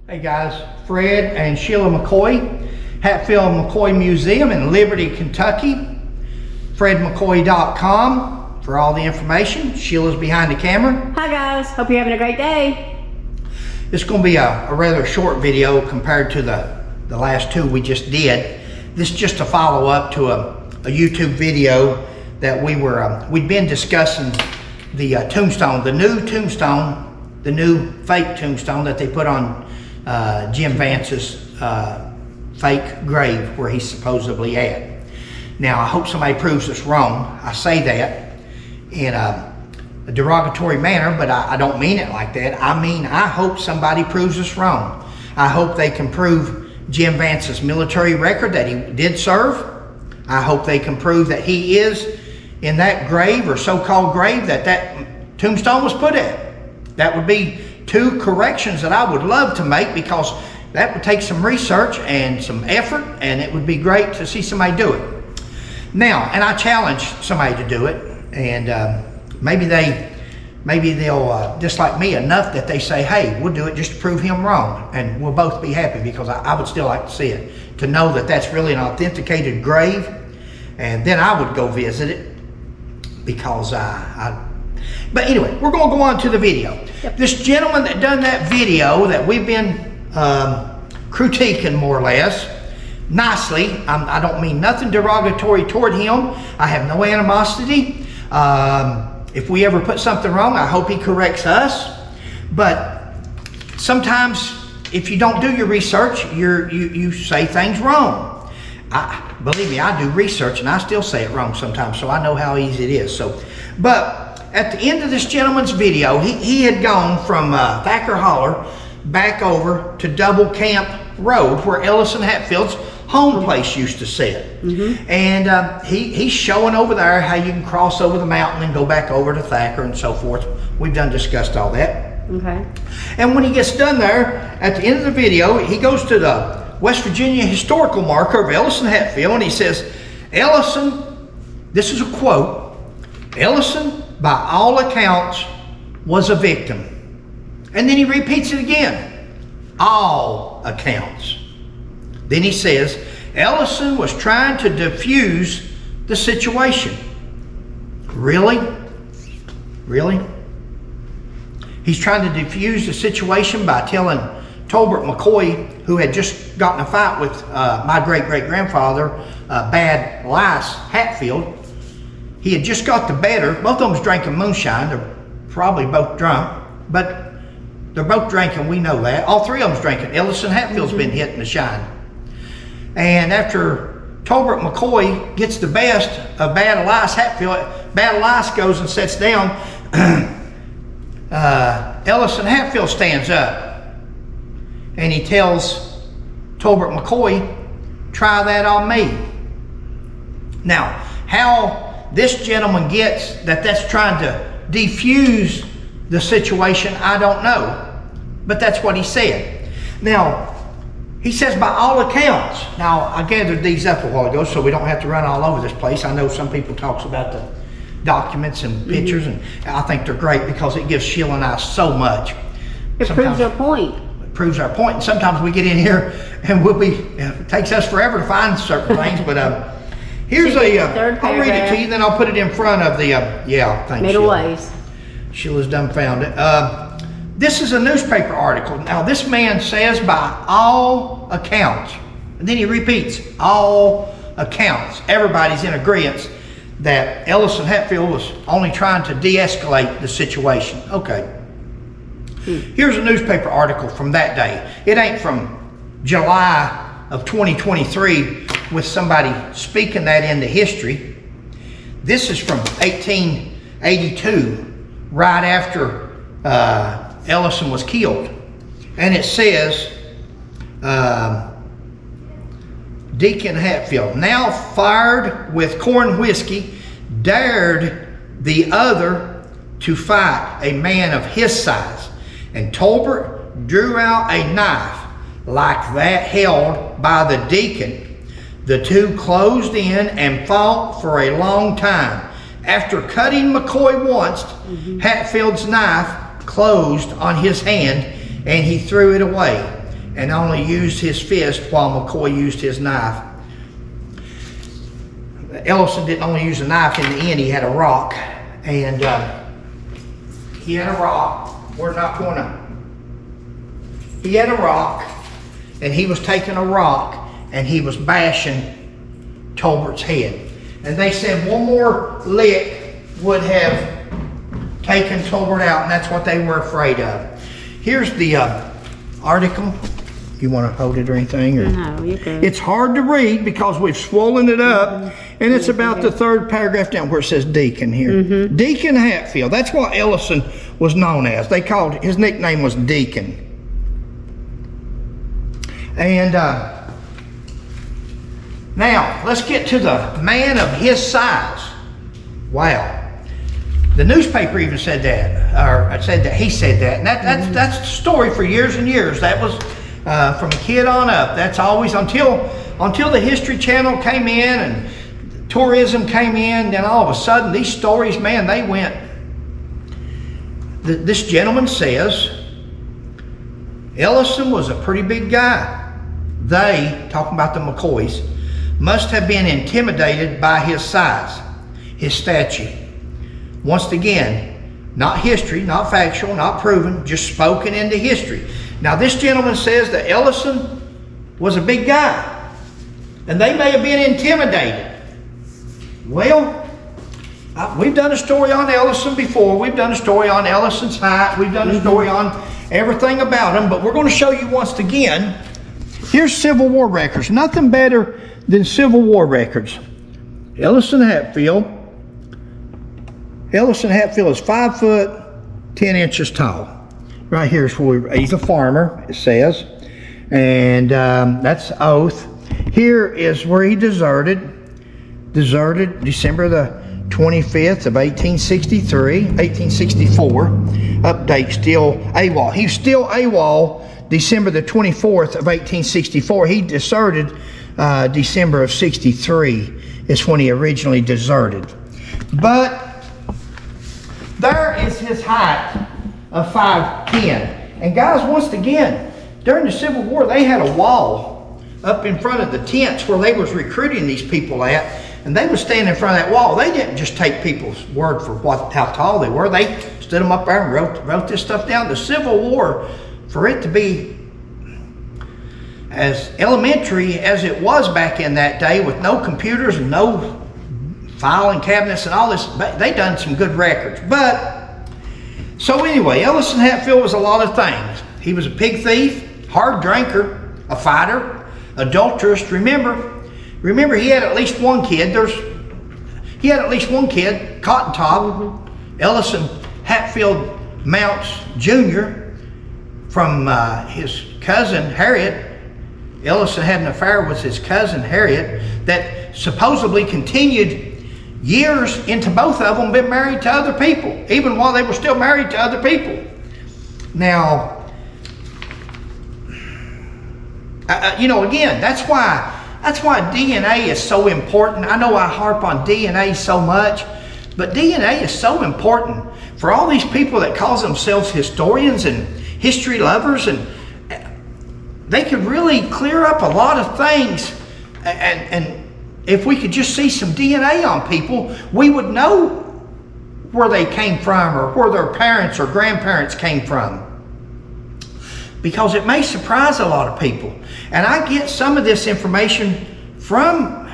Hey guys, Fred and Sheila McCoy, Hatfield McCoy Museum in Liberty, Kentucky. FredMcCoy.com for all the information. Sheila's behind the camera. Hi guys, hope you're having a great day. This is going to be a rather short video compared to the last two we just did. This is just a follow-up to a YouTube video that we'd been discussing the tombstone, the new tombstone, the new fake tombstone that they put on Jim Vance's fake grave where he's supposedly at. Now, I hope somebody proves us wrong. I say that in a derogatory manner, but I don't mean it like that. I mean, I hope somebody proves us wrong. I hope they can prove Jim Vance's military record that he did serve. I hope they can prove that he is in that grave or so-called grave that tombstone was put at. That would be two corrections that I would love to make, because that would take some research and some effort, and it would be great to see somebody do it. Now, and I challenge somebody to do it, and maybe they'll dislike me enough that they say, hey, we'll do it just to prove him wrong, and we'll both be happy, because I would still like to see it, to know that that's really an authenticated grave, and then I would go visit it, because but anyway, we're going to go on to the video. Yep. This gentleman that done that video that we've been critiquing more or less, nicely, I don't mean nothing derogatory toward him. I have no animosity. If we ever put something wrong, I hope he corrects us. But sometimes, if you don't do your research, you say things wrong. Believe me, I do research and I still say it wrong sometimes, so I know how easy it is. But at the end of this gentleman's video, he had gone from Thacker Holler back over to Double Camp Road, where Ellison Hatfield's home place used to sit. Mm-hmm. And he's showing over there how you can cross over the mountain and go back over to Thacker and so forth. We've discussed all that. Okay. And when he gets done there, at the end of the video, he goes to the West Virginia historical marker of Ellison Hatfield, and he says, Ellison, this is a quote, Ellison, by all accounts, was a victim. And then he repeats it again, all accounts. Then he says, Ellison was trying to defuse the situation. Really? Really? He's trying to defuse the situation by telling Tolbert McCoy, who had just gotten a fight with my great-great-grandfather, Bad Lice Hatfield. He had just got the better. Both of them was drinking moonshine. They're probably both drunk, but they're both drinking, we know that. All three of them's drinking. Ellison Hatfield's been hitting the shine. And after Tolbert McCoy gets the best of Bad Lice Hatfield, Bad Lice goes and sits down. Ellison Hatfield stands up and he tells Tolbert McCoy, try that on me. Now, how this gentleman gets that's trying to defuse the situation, I don't know. But that's what he said. Now, he says by all accounts. Now, I gathered these up a while ago so we don't have to run all over this place. I know some people talks about the documents and pictures, and I think they're great because it gives Sheila and I so much. It proves our point. It proves our point. And sometimes we get in here and it takes us forever to find certain things, but here's I'll read it to you, then I'll put it in front of the, thanks, Middle ways. Sheila's dumbfounded. This is a newspaper article. Now, this man says by all accounts, and then he repeats, all accounts. Everybody's in agreement that Ellison Hatfield was only trying to de-escalate the situation. Okay. Here's a newspaper article from that day. It ain't from July of 2023 with somebody speaking that into history. This is from 1882, right after Ellison was killed. And it says, Deacon Hatfield, now fired with corn whiskey, dared the other to fight a man of his size. And Tolbert drew out a knife like that held by the deacon. The two closed in and fought for a long time. After cutting McCoy once, Hatfield's knife closed on his hand and he threw it away. and only used his fist while McCoy used his knife. Ellison didn't only use a knife in the end, he had a rock. And he had a rock. We're not going to. He had a rock, and he was taking a rock, and he was bashing Tolbert's head. And they said one more lick would have taken Tolbert out, and that's what they were afraid of. Here's the article. You want to hold it or anything? Or? No, you're good. It's hard to read because we've swollen it up, and it's about the third paragraph down where it says Deacon here. Deacon Hatfield. That's what Ellison was known as. They called, his nickname was Deacon. And now let's get to the man of his size. Wow. The newspaper even said that, or said that he said that. And that's the story for years and years. That was from a kid on up. That's always until the History Channel came in and tourism came in. Then all of a sudden, these stories, man, they went. This gentleman says Ellison was a pretty big guy. They, talking about the McCoys, must have been intimidated by his size, his stature. Once again, not history, not factual, not proven, just spoken into history. Now this gentleman says that Ellison was a big guy, and they may have been intimidated. Well, we've done a story on Ellison before. We've done a story on Ellison's height. We've done a story on everything about him, but we're going to show you once again. Here's Civil War records. Nothing better than Civil War records. Ellison Hatfield is 5 foot 10 inches tall. Right here is where he's a farmer, it says, and that's oath. Here is where he deserted December the 25th of 1864. Update still AWOL. He's still AWOL December the 24th of 1864. He deserted December of 63 is when he originally deserted. But there is his height of 5'10". And guys, once again, during the Civil War, they had a wall up in front of the tents where they was recruiting these people at, and they would stand in front of that wall. They didn't just take people's word for how tall they were. They stood them up there and wrote this stuff down. The Civil War, for it to be as elementary as it was back in that day, with no computers and no filing cabinets and all this, they done some good records. But so anyway, Ellison Hatfield was a lot of things. He was a pig thief, hard drinker, a fighter, adulterous. Remember, he had at least one kid. He had at least one kid, Cotton Top, Ellison Hatfield Mounts Jr. from his cousin Harriet. Ellison had an affair with his cousin Harriet that supposedly continued years into both of them, been married to other people, even while they were still married to other people. Now, again, that's why DNA is so important. I know I harp on DNA so much, but DNA is so important for all these people that call themselves historians and history lovers, and they could really clear up a lot of things. And if we could just see some DNA on people, we would know where they came from or where their parents or grandparents came from. Because it may surprise a lot of people. And I get some of this information from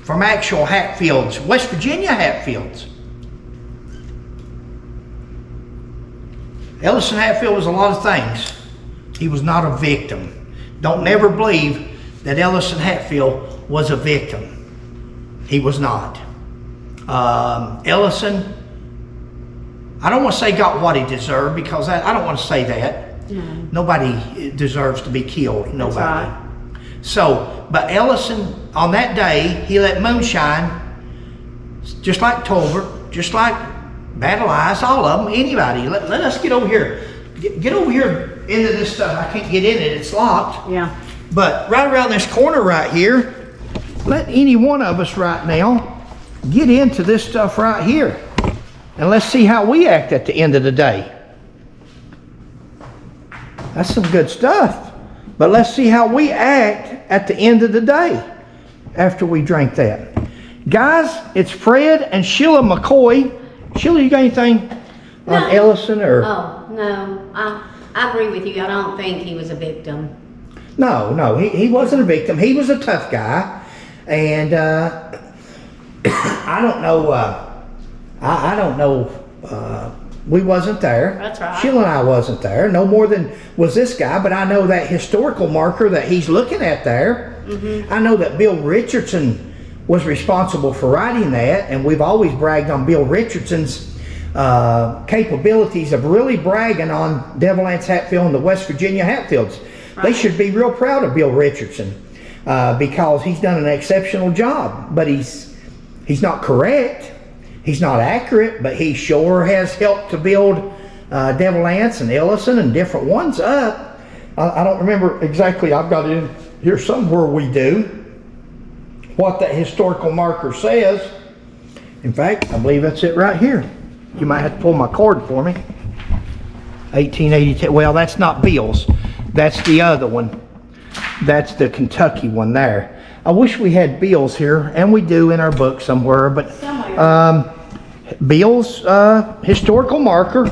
actual Hatfields, West Virginia Hatfields. Ellison Hatfield was a lot of things. He was not a victim. Don't never believe that Ellison Hatfield was a victim. He was not. Ellison, I don't want to say got what he deserved, because I don't want to say that. No. Nobody deserves to be killed. Nobody. Right. So, but Ellison, on that day, he let moonshine, just like Tolbert, just like Battle Eyes, all of them, anybody. Let us get over here. Get over here into this stuff. I can't get in it. It's locked. Yeah. But right around this corner right here, let any one of us right now get into this stuff right here. And let's see how we act at the end of the day. That's some good stuff. But let's see how we act at the end of the day after we drink that. Guys, it's Fred and Sheila McCoy. Sheila, you got anything on Ellison or? Oh, no. I agree with you. I don't think he was a victim. No, he wasn't a victim. He was a tough guy. And I don't know, I don't know, we wasn't there. That's right. Sheila and I wasn't there. No more than was this guy, but I know that historical marker that he's looking at there. Mm-hmm. I know that Bill Richardson was responsible for writing that, and we've always bragged on Bill Richardson's capabilities of really bragging on Devil Anse Hatfield and the West Virginia Hatfields. Right. They should be real proud of Bill Richardson because he's done an exceptional job, but he's not correct. He's not accurate, but he sure has helped to build Devil Anse and Ellison and different ones up. I don't remember exactly. I've got it in here somewhere we do what that historical marker says. In fact, I believe that's it right here. You might have to pull my cord for me. 1882. Well, that's not Bill's. That's the other one. That's the Kentucky one there. I wish we had Bill's here, and we do in our book somewhere, but Bill's historical marker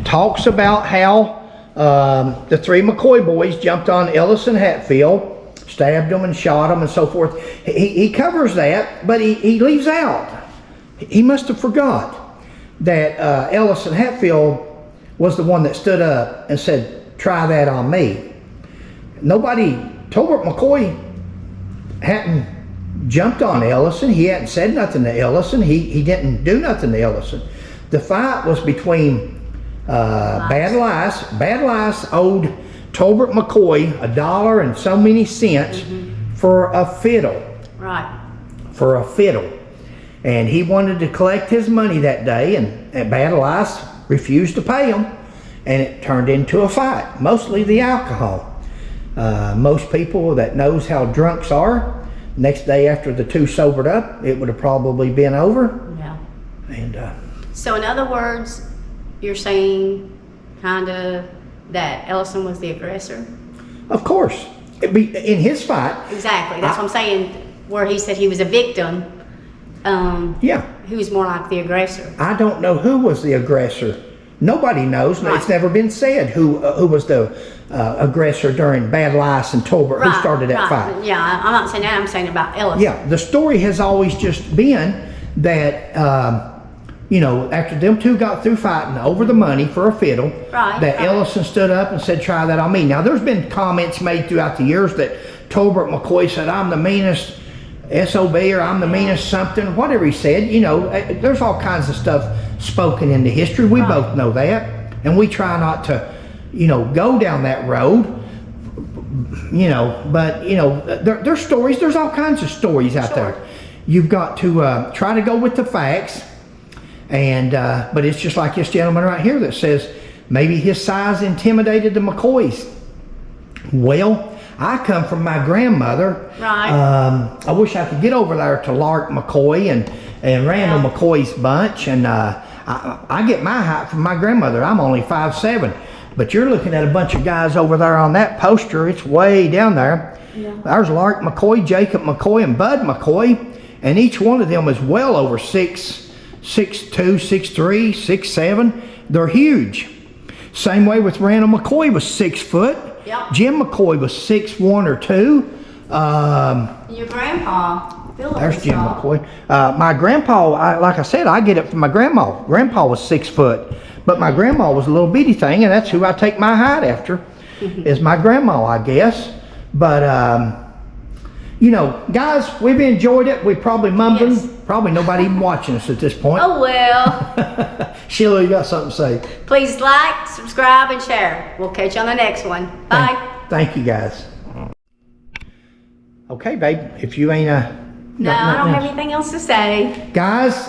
talks about how the three McCoy boys jumped on Ellison Hatfield, stabbed them and shot them and so forth. He covers that, but he leaves out. He must have forgot that Ellison Hatfield was the one that stood up and said, "Try that on me." Nobody, Tolbert McCoy hadn't jumped on Ellison. He hadn't said nothing to Ellison. He didn't do nothing to Ellison. The fight was between Bad Lice. Bad Lice owed Tolbert McCoy $1 and so many cents for a fiddle. Right. For a fiddle. And he wanted to collect his money that day, and Bad Lice refused to pay him, and it turned into a fight. Mostly the alcohol. Most people that knows how drunks are, next day after the two sobered up, it would have probably been over. Yeah. And so in other words, you're saying kind of that Ellison was the aggressor? Of course. In his fight. Exactly. That's what I'm saying, where he said he was a victim. Yeah. He was more like the aggressor. I don't know who was the aggressor. Nobody knows. Right. It's never been said who was the aggressor during Bad Lice and Tolbert, who started that fight. Yeah, I'm not saying that. I'm saying about Ellison. Yeah, the story has always just been that, after them two got through fighting over the money for a fiddle, that Ellison stood up and said, "Try that on me." Now, there's been comments made throughout the years that Tolbert McCoy said, "I'm the meanest SOB," or "I'm the meanest something," whatever he said. There's all kinds of stuff spoken into history. We both know that, and we try not to, go down that road. But there's stories. There's all kinds of stories out there. You've got to try to go with the facts, and but it's just like this gentleman right here that says maybe his size intimidated the McCoys. Well, I come from my grandmother. Right. I wish I could get over there to Lark McCoy and Randall McCoy's bunch, and I get my height from my grandmother. I'm only 5'7", but you're looking at a bunch of guys over there on that poster. It's way down there. Yeah. There's Lark McCoy, Jacob McCoy, and Bud McCoy, and each one of them is well over 6'2", 6'3", 6'7". They're huge. Same way with Randall McCoy was 6 foot. Yep. Jim McCoy was 6'1" or 2". Your grandpa. There's Jim McCoy. My grandpa, like I said, I get it from my grandma. Grandpa was 6 foot, but my grandma was a little bitty thing, and that's who I take my height after, is my grandma, I guess. But, guys, we've enjoyed it. We probably mumbling. Yes. Probably nobody even watching us at this point. Oh, well. Sheila, you got something to say? Please like, subscribe, and share. We'll catch you on the next one. Bye. Thank you, guys. Okay, babe, if you ain't no, I don't have anything else to say. Guys,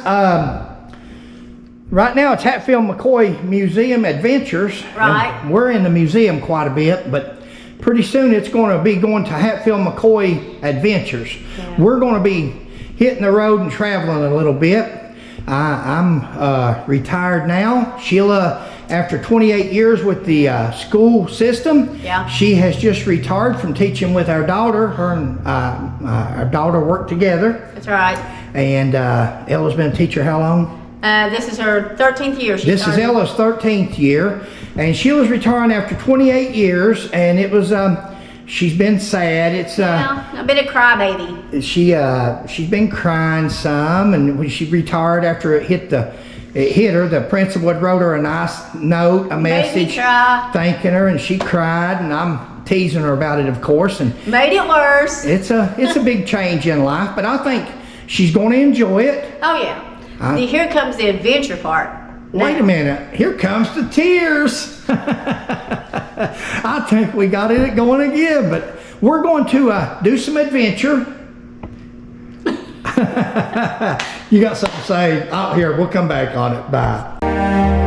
right now it's Hatfield McCoy Museum Adventures. Right. We're in the museum quite a bit, but pretty soon it's going to be going to Hatfield McCoy Adventures. Yeah. We're going to be hitting the road and traveling a little bit. I'm retired now. Sheila after 28 years with the school system. Yeah. She has just retired from teaching with our daughter. Her and our daughter work together. That's right. And Ella's been a teacher how long? This is her 13th year. She This started. is Ella's 13th year, and she was retiring after 28 years, and it was, she's been sad. It's, Yeah, a bit of crybaby. she's been crying some, and when she retired after it hit her, the principal had wrote her a nice note, a message cry. thanking her, and she cried, and I'm teasing her about it, of course, and Made it worse. it's a big change in life, but I think she's going to enjoy it. Oh yeah. Here comes the adventure part. Wait a minute, here comes the tears. I think we got it going again, but we're going to do some adventure. You got something to say? Out here, we'll come back on it. Bye.